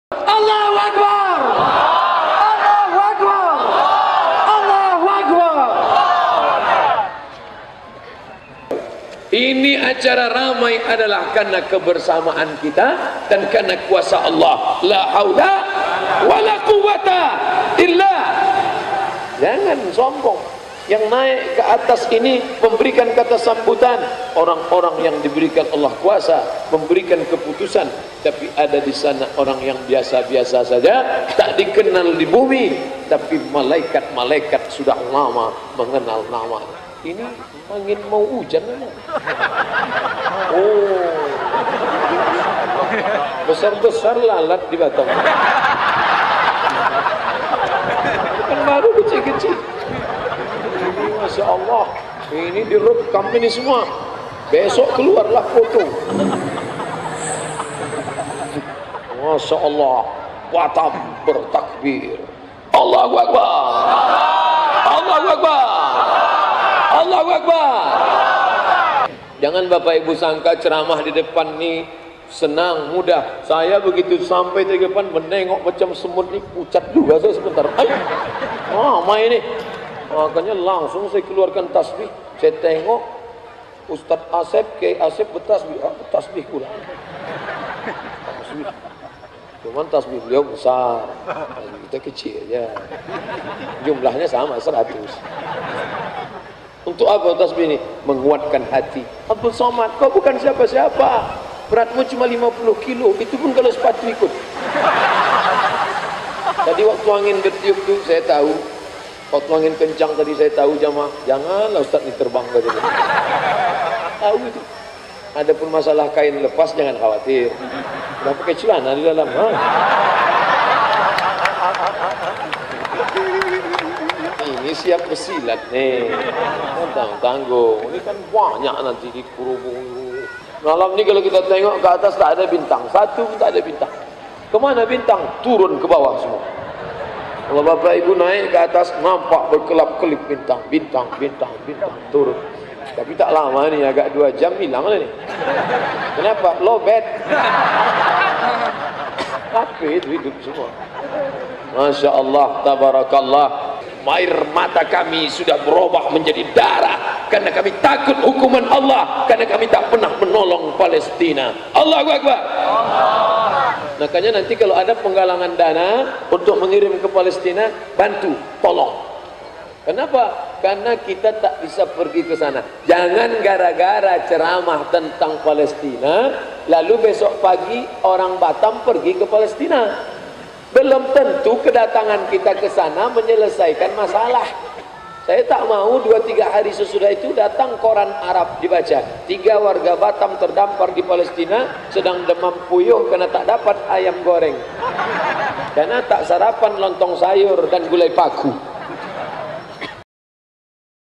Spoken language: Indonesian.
Allahu Akbar. Allahu Akbar. Allahu Akbar. Ini acara ramai adalah karena kebersamaan kita dan karena kuasa Allah. La haula wala quwata illa. Jangan sombong. Yang naik ke atas ini memberikan kata sambutan orang-orang yang diberikan Allah kuasa, memberikan keputusan. Tapi ada di sana orang yang biasa-biasa saja, tak dikenal di bumi, tapi malaikat-malaikat sudah lama mengenal nama. Ini angin mau hujan. Oh, besar-besar lalat di Batam. Bukan baru kecil-kecil. Masya Allah, ini direkam ini semua. Besok keluarlah foto. Masya Allah, Batam bertakbir. Allahu Akbar. Allahu Akbar. Allahu Akbar. Jangan Bapak Ibu sangka ceramah di depan nih senang, mudah. Saya begitu sampai di depan menengok macam semut nih, pucat juga saya sebentar. Main nih. Makanya langsung saya keluarkan tasbih. Saya tengok Ustadz Asep, Kiai Asep bertasbih. Tasbih pula. Tasbih. Cuman tasbih beliau besar, kita kecil aja. Jumlahnya sama 100. Untuk apa tasbih ini? Menguatkan hati. Abdul Somad, kau bukan siapa-siapa. Beratmu cuma 50 kilo. Itu pun kalau sepatu ikut. Tadi waktu angin bertiup tuh saya tahu. Waktu angin kencang tadi saya tahu jamaah, janganlah Ustaz ini terbang dari sini. Tahu itu. Ada pun masalah kain lepas jangan khawatir. Udah pakai celana di dalam. Ini siap bersilat nih. Tanggung. Ini kan banyak nanti di kerubung. Malam ini kalau kita tengok ke atas tak ada bintang. Satu pun tak ada bintang. Kemana bintang? Turun ke bawah semua. Kalau Bapak Ibu naik ke atas nampak berkelap-kelip bintang turun. Tapi tak lama nih, agak 2 jam hilang lah nih. Kenapa? Lowbat. Tapi itu hidup semua. Masya Allah, tabarakallah. Air mata kami sudah berubah menjadi darah karena kami takut hukuman Allah, karena kami tak pernah menolong Palestina. Allahu Akbar. Makanya nanti kalau ada penggalangan dana untuk mengirim ke Palestina, bantu, tolong. Kenapa? Karena kita tak bisa pergi ke sana. Jangan gara-gara ceramah tentang Palestina, lalu besok pagi orang Batam pergi ke Palestina. Belum tentu kedatangan kita ke sana menyelesaikan masalah. Saya tak mau 2-3 hari sesudah itu datang koran Arab dibaca. 3 warga Batam terdampar di Palestina sedang demam puyuh karena tak dapat ayam goreng. Karena tak sarapan lontong sayur dan gulai paku.